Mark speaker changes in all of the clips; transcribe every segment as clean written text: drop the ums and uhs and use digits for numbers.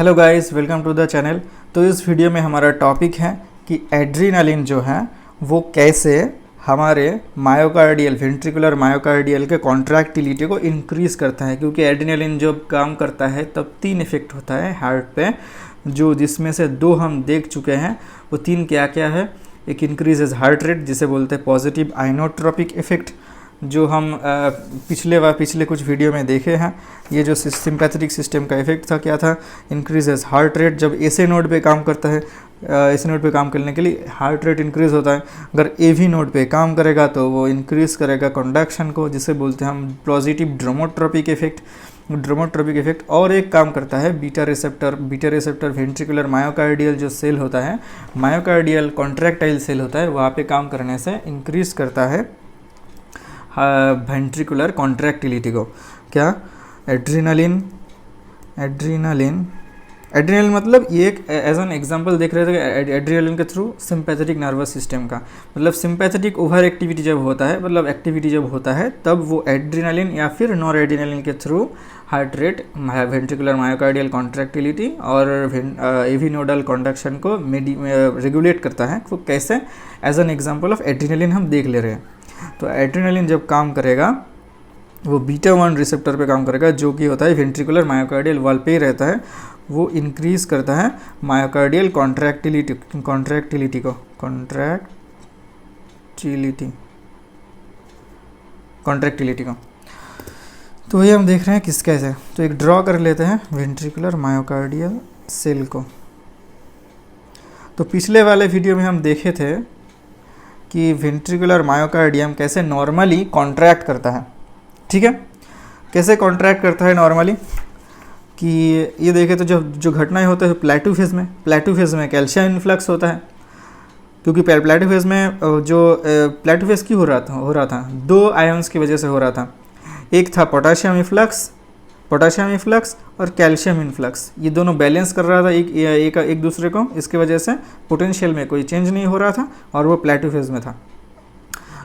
Speaker 1: Hello guys, welcome to the channel. तो इस video में हमारा टॉपिक है कि एड्रीनालिन जो है वो कैसे हमारे मायोकार्डियल वेंट्रिकुलर मायोकार्डियल के कॉन्ट्रैक्टिलिटी को इंक्रीज़ करता है। क्योंकि एड्रीनालिन जब काम करता है तब 3 इफ़ेक्ट होता है हार्ट पे, जो जिसमें से 2 हम देख चुके हैं। वो 3 क्या क्या है? एक इंक्रीजेज हार्ट रेट जिसे बोलते हैं पॉजिटिव आइनोट्रोपिक इफ़ेक्ट, जो हम पिछले कुछ वीडियो में देखे हैं। ये जो सिंपैथेटिक सिस्टम का इफेक्ट था, क्या था? Increases heart rate. जब एसए नोड पे काम करता है, एसए नोड पे काम करने के लिए हार्ट रेट इंक्रीज़ होता है। अगर एवी नोड पे काम करेगा तो वो इंक्रीज़ करेगा कंडक्शन को, जिसे बोलते हैं हम पॉजिटिव ड्रोमोट्रोपिक इफेक्ट। और एक काम करता है बीटा रिसेप्टर वेंट्रिकुलर मायोकार्डियल जो सेल होता है, मायोकार्डियल कॉन्ट्रैक्टाइल सेल होता है, वहाँ पे काम करने से इंक्रीज़ करता है वेंट्रिकुलर कॉन्ट्रैक्टिलिटी को। क्या? एड्रीनालिन मतलब ये एक एज एन एग्जांपल देख रहे थे एड्रीनालिन के थ्रू सिंपैथेटिक नर्वस सिस्टम का। मतलब सिंपैथेटिक ओवर एक्टिविटी जब होता है, मतलब एक्टिविटी जब होता है, तब वो एड्रीनालिन या फिर नॉर एड्रीनालिन के through heart rate, ventricular myocardial contractility और एवी नोडल कंडक्शन को रेगुलेट करता है। वो कैसे? As an example of adrenaline हम देख ले रहे हैं। तो एड्रीनालिन जब काम करेगा वो बीटा 1 रिसेप्टर पे काम करेगा, जो कि होता है वेंट्रिकुलर मायोकार्डियल वॉल पे ही रहता है। वो इंक्रीज़ करता है मायोकार्डियल कॉन्ट्रैक्टिलिटी को। तो ये हम देख रहे हैं किस कैसे। तो एक ड्रॉ कर लेते हैं वेंट्रिकुलर मायोकार्डियल सेल को। तो पिछले वाले वीडियो में हम देखे थे कि वेंट्रिकुलर मायोकार्डियम कैसे नॉर्मली कॉन्ट्रैक्ट करता है। ठीक है, कैसे कॉन्ट्रैक्ट करता है नॉर्मली? कि ये देखें तो जो घटनाएं होता है प्लेटो फेज में कैल्शियम इन्फ्लक्स होता है। क्योंकि प्लेटो फेज में प्लेटो फेज क्यों हो रहा था? 2 आयन्स की वजह से हो रहा था। एक था पोटाशियम इफ्लक्स और कैल्शियम इन्फ्लक्स। ये दोनों बैलेंस कर रहा था एक दूसरे को। इसकी वजह से पोटेंशियल में कोई चेंज नहीं हो रहा था और वो प्लेटो फेज में था।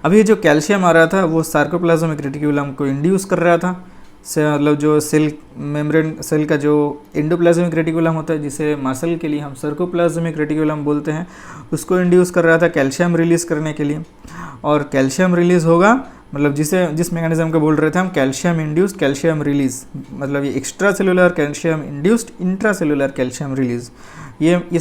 Speaker 1: अभी जो कैल्शियम आ रहा था वो सार्कोप्लाज्मिक रेटिकुलम को इंड्यूस कर रहा था। मतलब जो सेल का जो एंडोप्लाज्मिक रेटिकुलम होता है, जिसे मसल के लिए हम सार्कोप्लाज्मिक रेटिकुलम बोलते हैं, उसको इंड्यूस कर रहा था कैल्शियम रिलीज़ करने के लिए। और कैल्शियम रिलीज़ होगा, मतलब जिस मैकेनिज्म को बोल रहे थे हम कैल्शियम इंड्यूस्ड कैल्शियम रिलीज़, मतलब ये extra cellular calcium induced intracellular calcium release. ये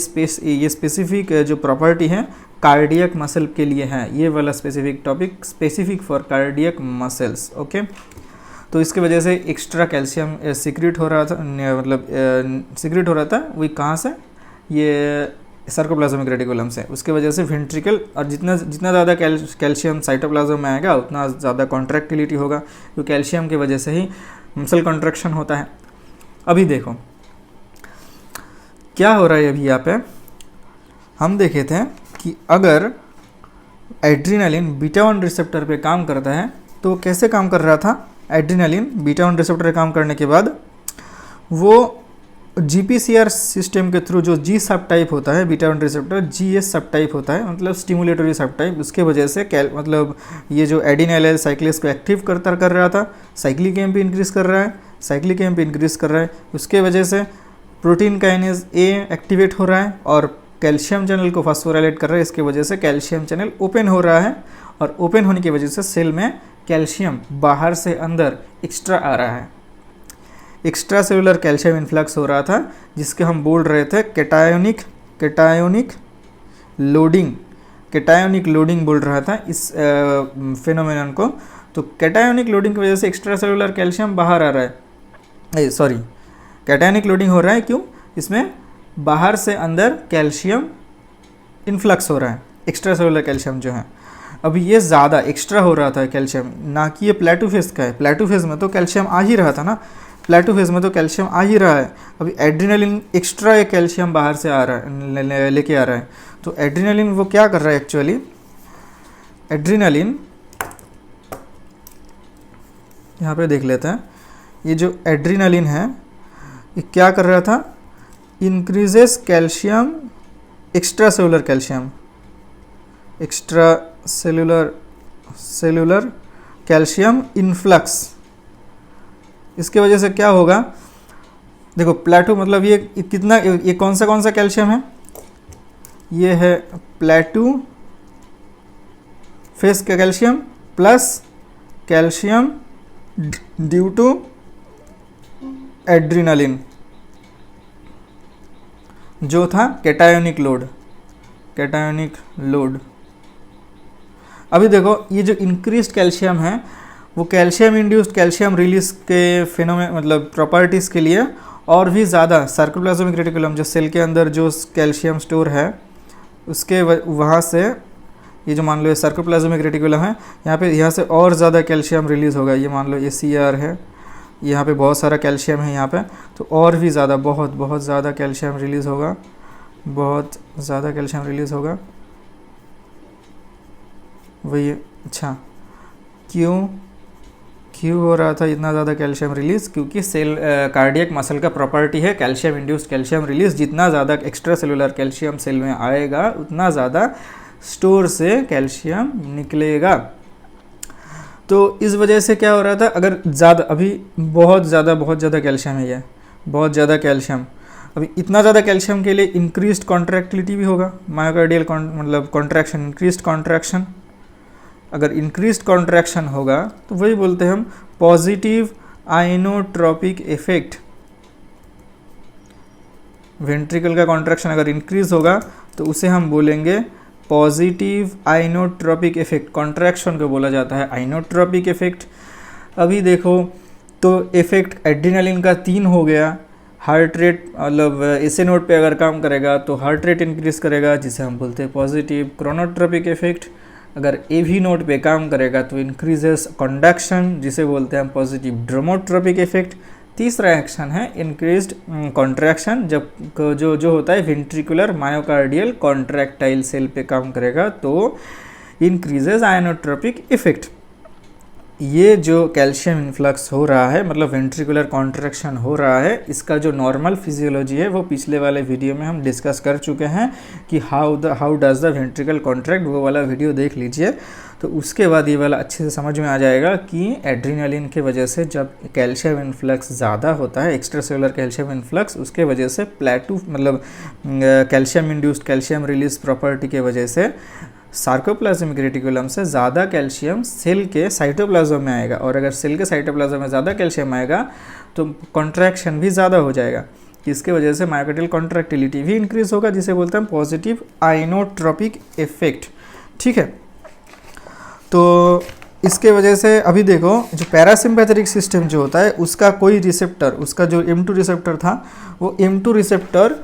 Speaker 1: स्पेसिफिक जो प्रॉपर्टी है कार्डियक मसल के लिए है। ये वाला specific topic specific for cardiac muscles. Okay, तो इसकी वजह से एक्स्ट्रा कैल्शियम सीक्रेट हो रहा था, वही कहाँ से? ये सार्कोप्लाज्मिक रेटिकुलम से। उसके वजह से वेंट्रिकल, और जितना ज़्यादा कैल्शियम साइटोप्लाज्म में आएगा उतना ज़्यादा कॉन्ट्रैक्टिलिटी होगा, क्योंकि कैल्शियम की वजह से ही मसल कॉन्ट्रैक्शन होता है। अभी देखो क्या हो रहा है। अभी यहाँ पे हम देखे थे कि अगर एड्रीनालिन बीटा 1 रिसेप्टर पे काम करता है तो कैसे काम कर रहा था? एड्रीनालिन बीटा 1 रिसेप्टर पे काम करने के बाद वो GPCR सिस्टम के थ्रू, जो G सब टाइप होता है, बीटा 1 रिसेप्टर GS सब टाइप होता है, मतलब स्टिमुलेटरी सब टाइप। उसके वजह से मतलब ये जो एडिनाइल साइक्लेस को एक्टिव कर रहा था, साइक्लिक एम्प इंक्रीज़ कर रहा है। उसके वजह से प्रोटीन काइनेज A एक्टिवेट हो रहा है और कैल्शियम चैनल को फास्फोराइलेट कर रहा है। इसके वजह से कैल्शियम चैनल ओपन हो रहा है, और ओपन होने की वजह से सेल में कैल्शियम बाहर से अंदर एक्स्ट्रा आ रहा है। एक्स्ट्रा सेलुलर कैल्शियम इन्फ्लक्स हो रहा था, जिसके हम बोल रहे थे कैटायोनिक लोडिंग बोल रहा था इस फिनोमेनन को। तो कैटायोनिक लोडिंग की वजह से एक्स्ट्रा सेलुलर कैल्शियम बाहर आ रहा है। कैटायोनिक लोडिंग हो रहा है। क्यों? इसमें बाहर से अंदर कैल्शियम इन्फ्लक्स हो रहा है, एक्स्ट्रा सेलुलर कैल्शियम जो है। अभी ये ज़्यादा एक्स्ट्रा हो रहा था कैल्शियम, ना कि ये प्लेटो फेज का है। प्लेटो फेज में तो कैल्शियम आ ही रहा था ना, अभी एड्रीनालिन एक्स्ट्रा कैल्शियम बाहर से आ रहा है, लेके आ रहा है। तो एड्रीनालिन वो क्या कर रहा है एक्चुअली? एड्रीनालिन यहाँ पे देख लेते हैं। ये जो एड्रीनालिन है ये क्या कर रहा था? Increases calcium, extra cellular calcium influx. इसके वजह से क्या होगा? देखो प्लेटो मतलब ये कितना, ये कौन सा कैल्शियम है, ये है प्लेटो फेस का calcium plus calcium due to adrenaline, जो था कैटायोनिक लोड। अभी देखो ये जो इंक्रीज्ड कैल्शियम है वो कैल्शियम इंड्यूस्ड कैल्शियम रिलीज के फिनोमेन मतलब प्रॉपर्टीज़ के लिए और भी ज़्यादा सार्कोप्लाज्मिक रेटिकुलम जो सेल के अंदर जो कैल्शियम स्टोर है उसके वहाँ से, ये जो मान लो ये सार्कोप्लाज्मिक रेटिकुलम है, यहाँ से और ज़्यादा कैल्शियम रिलीज़ होगा। ये मान लो ये CR है, यहाँ पे बहुत सारा कैल्शियम है यहाँ पे, तो और भी ज़्यादा बहुत ज़्यादा कैल्शियम रिलीज़ होगा, बहुत ज़्यादा कैल्शियम रिलीज़ होगा। वही अच्छा क्यों हो रहा था इतना ज़्यादा कैल्शियम रिलीज़, क्योंकि सेल कार्डियक मसल का प्रॉपर्टी है कैल्शियम इंड्यूस्ड कैल्शियम रिलीज़। जितना ज़्यादा एक्स्ट्रा सेलुलर कैल्शियम सेल में आएगा उतना ज़्यादा स्टोर से कैल्शियम निकलेगा। तो इस वजह से क्या हो रहा था, अगर ज़्यादा अभी बहुत ज़्यादा कैल्शियम है, ये बहुत ज़्यादा कैल्शियम, अभी इतना ज़्यादा कैल्शियम के लिए इंक्रीज्ड कॉन्ट्रैक्टिलिटी भी होगा, मायोकार्डियल मतलब कॉन्ट्रैक्शन, इंक्रीज्ड कॉन्ट्रैक्शन। अगर इंक्रीज्ड कॉन्ट्रैक्शन होगा तो वही बोलते हैं हम पॉजिटिव आइनोट्रोपिक इफेक्ट। वेंट्रिकल का कॉन्ट्रैक्शन अगर इंक्रीज होगा तो उसे हम बोलेंगे पॉजिटिव आइनोट्रोपिक इफेक्ट, कॉन्ट्रैक्शन को बोला जाता है आइनोट्रोपिक इफेक्ट। अभी देखो तो इफेक्ट एड्रेनालिन का 3 हो गया, हार्ट रेट मतलब ऐसे नोट पे अगर काम करेगा तो हार्ट रेट इंक्रीज करेगा जिसे हम बोलते हैं पॉजिटिव क्रोनोट्रोपिक इफेक्ट। अगर AV नोट पे काम करेगा तो इंक्रीजेस कंडक्शन जिसे बोलते हैं पॉजिटिव ड्रोमोट्रोपिक इफेक्ट। तीसरा एक्शन है इंक्रीज्ड कॉन्ट्रैक्शन, जब जो होता है वेंट्रिकुलर मायोकार्डियल कॉन्ट्रैक्टाइल सेल पे काम करेगा तो इंक्रीजेस आयनोट्रोपिक इफेक्ट। ये जो कैल्शियम इन्फ्लक्स हो रहा है मतलब वेंट्रिकुलर कॉन्ट्रैक्शन हो रहा है, इसका जो नॉर्मल फिजियोलॉजी है वो पिछले वाले वीडियो में हम डिस्कस कर चुके हैं कि how does the ventricle contract, वो वाला वीडियो देख लीजिए। तो उसके बाद ये वाला अच्छे से समझ में आ जाएगा कि एड्रेनालिन के वजह से जब कैल्शियम इन्फ्लक्स ज़्यादा होता है, एक्स्ट्रा सेलुलर कैल्शियम इन्फ्लक्स, उसके वजह से प्लेटो मतलब calcium induced calcium release property के वजह से सार्कोप्लाज्मिक रेटिकुलम से ज़्यादा कैल्शियम सेल के साइटोप्लाज्म में आएगा, और अगर सेल के साइटोप्लाज्म में ज़्यादा कैल्शियम आएगा तो कॉन्ट्रैक्शन भी ज़्यादा हो जाएगा। इसके वजह से मायोकार्डियल कॉन्ट्रैक्टिलिटी भी इंक्रीज होगा जिसे बोलते हैं पॉजिटिव आइनोट्रोपिक इफेक्ट। ठीक है, तो इसके वजह से अभी देखो जो पैरासिम्पैथेटिक सिस्टम जो होता है उसका कोई रिसेप्टर, उसका जो M2 रिसेप्टर था वो M2 रिसेप्टर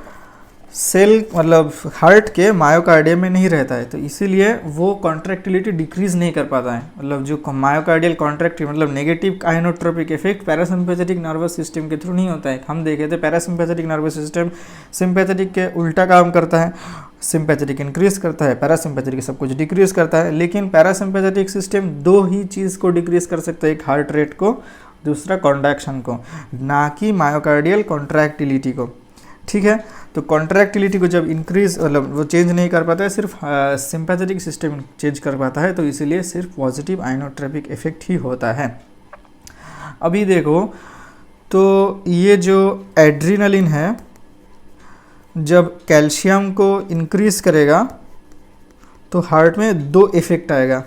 Speaker 1: सेल मतलब हार्ट के मायोकार्डियम में नहीं रहता है, तो इसीलिए वो कॉन्ट्रैक्टिलिटी डिक्रीज नहीं कर पाता है। मतलब जो मायोकार्डियल कॉन्ट्रैक्ट मतलब negative inotropic effect parasympathetic nervous system के थ्रू नहीं होता है। हम देखे थे पैरासिम्पैथेटिक नर्वस सिस्टम सिम्पैथेटिक के उल्टा काम करता है, सिम्पैथेटिक इंक्रीज करता है, पैरासिम्पैथेटिक सब कुछ डिक्रीज करता है। लेकिन पैरासिम्पैथेटिक सिस्टम 2 ही चीज़ को डिक्रीज कर सकता है, एक हार्ट रेट को, दूसरा कॉन्ट्रैक्शन को, ना कि मायोकार्डियल कॉन्ट्रैक्टिलिटी को। ठीक है, तो कॉन्ट्रैक्टिलिटी को जब इंक्रीज मतलब वो चेंज नहीं कर पाता है, सिर्फ सिंपैथेटिक सिस्टम चेंज कर पाता है, तो इसीलिए सिर्फ पॉजिटिव आइनोट्रोपिक इफेक्ट ही होता है। अभी देखो तो ये जो एड्रेनालिन है जब कैल्शियम को इंक्रीज करेगा तो हार्ट में 2 इफेक्ट आएगा।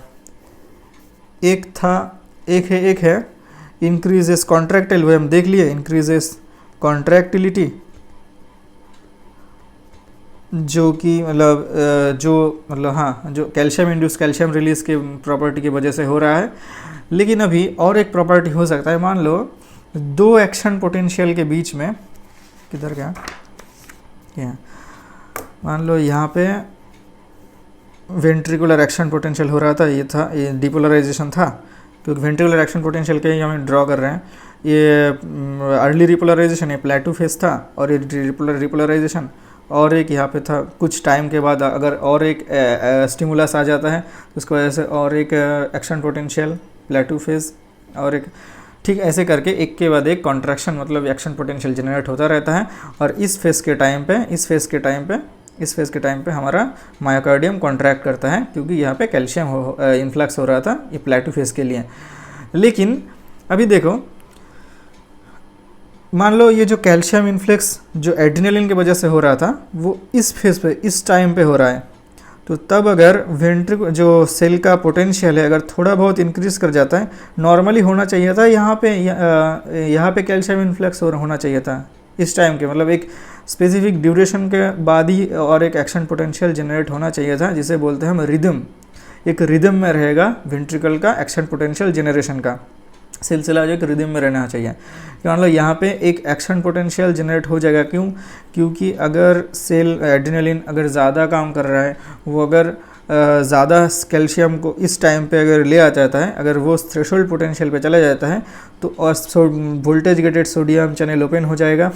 Speaker 1: एक है इंक्रीजेस कॉन्ट्रैक्टाइल, वो हम देख लिए, इंक्रीजेस कॉन्ट्रैक्टिलिटी जो कि जो कैल्शियम इंड्यूस कैल्शियम रिलीज के प्रॉपर्टी की वजह से हो रहा है। लेकिन अभी और एक प्रॉपर्टी हो सकता है, मान लो 2 एक्शन पोटेंशियल के बीच में, किधर गया, मान लो यहाँ पे वेंट्रिकुलर एक्शन पोटेंशियल हो रहा था, ये डिपोलराइजेशन था, क्योंकि वेंट्रिकुलर एक्शन पोटेंशियल के ही हम ड्रॉ कर रहे हैं। ये अर्ली रिपोलराइजेशन, ये प्लेटो फेज था, और ये रिपोलराइजेशन, और एक यहाँ पे था। कुछ टाइम के बाद अगर और एक स्टिमुलस आ जाता है तो उसकी वजह से और एक एक्शन पोटेंशियल प्लेटो फेज, और एक, ठीक ऐसे करके एक के बाद एक कॉन्ट्रैक्शन मतलब एक्शन पोटेंशियल जनरेट होता रहता है। और इस फेज के टाइम पे हमारा मायोकार्डियम कॉन्ट्रैक्ट करता है, क्योंकि यहाँ पे कैल्शियम इन्फ्लक्स हो रहा था ये प्लेटो फेज के लिए। लेकिन अभी देखो मान लो ये जो कैल्शियम इन्फ्लेक्स जो एड्रेनालिन की वजह से हो रहा था वो इस फेज पे, इस टाइम पे हो रहा है, तो तब अगर वेंट्रिक जो सेल का पोटेंशियल है अगर थोड़ा बहुत इंक्रीज़ कर जाता है, नॉर्मली होना चाहिए था यहाँ पे कैल्शियम इन्फ्लेक्स होना चाहिए था इस टाइम के, मतलब एक स्पेसिफिक ड्यूरेशन के बाद ही और एक एक्शन पोटेंशियल जनरेट होना चाहिए था, जिसे बोलते हैं हम रिदम। एक रिदम में रहेगा वेंट्रिकल का एक्शन पोटेंशियल जनरेशन का सिलसिला, जो एक रिदम में रहना चाहिए। मतलब यहाँ पे एक एक्शन पोटेंशियल जनरेट हो जाएगा। क्यों? क्योंकि अगर सेल एड्रेनालिन अगर ज़्यादा काम कर रहा है, वो अगर ज़्यादा कैल्शियम को इस टाइम पे अगर ले आ जाता है, अगर वो थ्रेशोल्ड पोटेंशियल पे चला जाता है, तो और voltage gated sodium channel open हो जाएगा,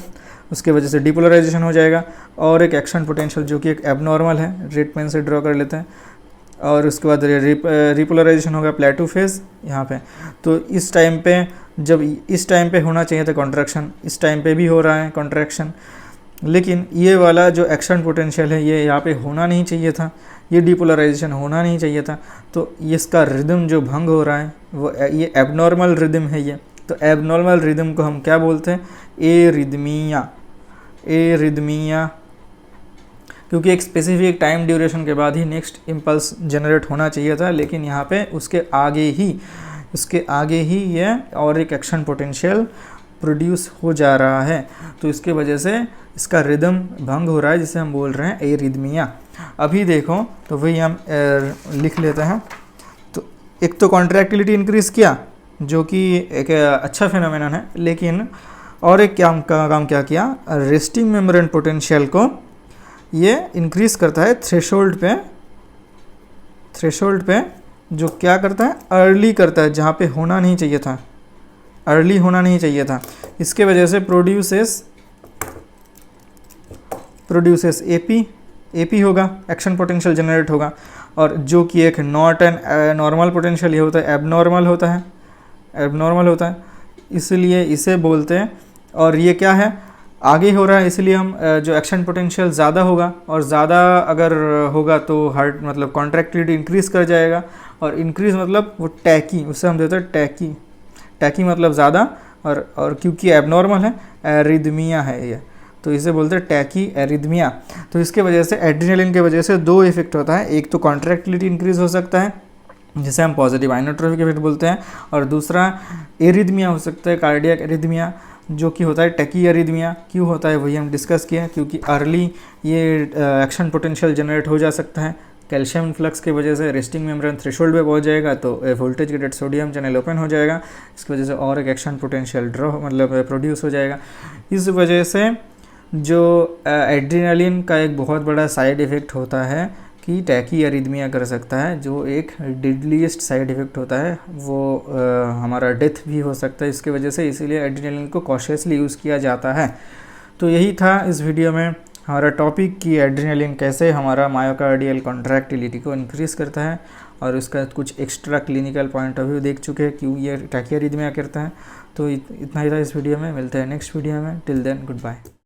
Speaker 1: उसके वजह से डिपोलराइजेशन हो जाएगा, और एक एक्शन पोटेंशियल जो कि एक एबनॉर्मल है, रेड पेन से ड्रॉ कर लेते हैं, और उसके बाद रिपोलराइजेशन होगा प्लेटो फेज यहाँ पे। तो इस टाइम पे, जब इस टाइम पे होना चाहिए था कॉन्ट्रैक्शन, इस टाइम पे भी हो रहा है कॉन्ट्रैक्शन, लेकिन ये वाला जो एक्शन पोटेंशियल है ये यहाँ पे होना नहीं चाहिए था, ये डिपोलराइजेशन होना नहीं चाहिए था, तो इसका रिदम जो भंग हो रहा है वो ये एबनॉर्मल रिदम है ये। तो एबनॉर्मल रिदम को हम क्या बोलते हैं? एरिदमिया। एरिदमिया, क्योंकि एक स्पेसिफिक टाइम ड्यूरेशन के बाद ही नेक्स्ट इम्पल्स जनरेट होना चाहिए था, लेकिन यहाँ पे उसके आगे ही ये और एक एक्शन पोटेंशियल प्रोड्यूस हो जा रहा है, तो इसके वजह से इसका रिदम भंग हो रहा है, जिसे हम बोल रहे हैं एरिदमिया। अभी देखो तो वही हम लिख लेते हैं। तो एक तो कॉन्ट्रैक्टिलिटी इंक्रीज़ किया, जो कि एक अच्छा फिनोमेनन है, लेकिन और एक काम क्या किया, रेस्टिंग मेम्ब्रेन पोटेंशियल को ये इंक्रीज़ करता है थ्रेशोल्ड पे, जो क्या करता है, अर्ली करता है, जहाँ पे होना नहीं चाहिए था, अर्ली होना नहीं चाहिए था। इसके वजह से प्रोड्यूसेस एपी होगा, एक्शन पोटेंशियल जनरेट होगा, और जो कि एक नॉट एन नॉर्मल पोटेंशियल ये होता है, एबनॉर्मल होता है, इसलिए इसे बोलते हैं। और ये क्या है, आगे हो रहा है, इसलिए हम जो एक्शन पोटेंशियल ज़्यादा होगा, और ज़्यादा अगर होगा तो हार्ट मतलब कॉन्ट्रैक्टिलिटी इंक्रीज़ कर जाएगा, और इंक्रीज़ मतलब वो टैकी, उससे हम देते हैं टैकी मतलब ज़्यादा, और क्योंकि एबनॉर्मल है, एरिदमिया है ये, तो इसे बोलते हैं टैकी एरिदमिया। तो इसके वजह से एड्रेनालिन के वजह से दो इफेक्ट होता है, एक तो कॉन्ट्रैक्टिलिटी इंक्रीज़ हो सकता है, जिसे हम पॉजिटिव आइनोट्रोपिक इफेक्ट बोलते हैं, और दूसरा एरिदमिया हो सकता है, कार्डियक एरिदमिया, जो कि होता है टैकी एरिदमिया। क्यों होता है वही हम डिस्कस किया, क्योंकि अर्ली ये एक्शन पोटेंशियल जनरेट हो जा सकता है, कैल्शियम इन्फ्लक्स की वजह से रेस्टिंग मेम्ब्रेन थ्रेशोल्ड पे पहुंच जाएगा, तो voltage gated sodium channel open हो जाएगा, इसकी वजह से और एक एक्शन पोटेंशियल प्रोड्यूस हो जाएगा। इस वजह से जो एड्रेनालिन का एक बहुत बड़ा साइड इफ़ेक्ट होता है कि टैकी एरिदमिया कर सकता है, जो एक डेडलीस्ट साइड इफ़ेक्ट होता है, वो हमारा डेथ भी हो सकता है इसके वजह से, इसीलिए एड्रेनालिन को कॉशियसली यूज़ किया जाता है। तो यही था इस वीडियो में हमारा टॉपिक कि एड्रेनालिन कैसे हमारा मायोकार्डियल कॉन्ट्रैक्टिलिटी को इंक्रीज़ करता है, और उसका कुछ extra clinical point of view देख चुके हैं क्यों ये टैकी एरिदमिया करता है। तो इतना ही था इस वीडियो में, मिलते हैं नेक्स्ट वीडियो में, टिल देन गुड बाय।